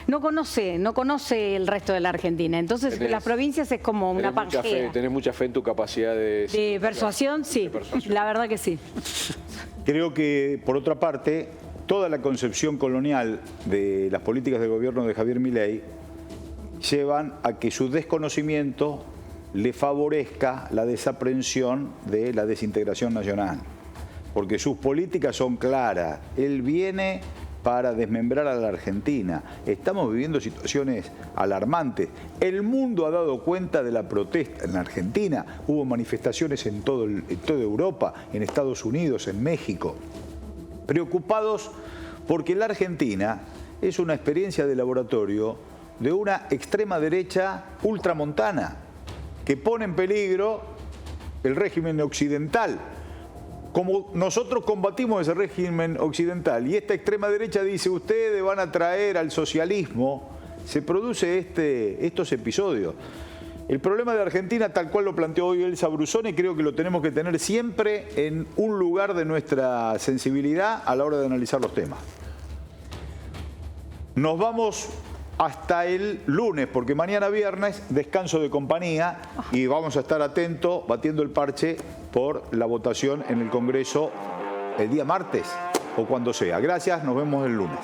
no conoce el resto de la Argentina. Entonces las provincias es como una pangea. Tenés mucha fe en tu capacidad de persuasión, sí, la verdad que sí. Creo que, por otra parte, toda la concepción colonial de las políticas del gobierno de Javier Milei llevan a que su desconocimiento le favorezca la desaprensión de la desintegración nacional. Porque sus políticas son claras. Él viene para desmembrar a la Argentina. Estamos viviendo situaciones alarmantes. El mundo ha dado cuenta de la protesta en la Argentina. Hubo manifestaciones en toda Europa, en Estados Unidos, en México. Preocupados porque la Argentina es una experiencia de laboratorio de una extrema derecha ultramontana que pone en peligro el régimen occidental. Como nosotros combatimos ese régimen occidental y esta extrema derecha dice ustedes van a traer al socialismo, se produce estos episodios. El problema de Argentina, tal cual lo planteó hoy Elsa Brusoni, creo que lo tenemos que tener siempre en un lugar de nuestra sensibilidad a la hora de analizar los temas. Nos vamos hasta el lunes, porque mañana viernes descanso de compañía y vamos a estar atentos, batiendo el parche por la votación en el Congreso el día martes o cuando sea. Gracias, nos vemos el lunes.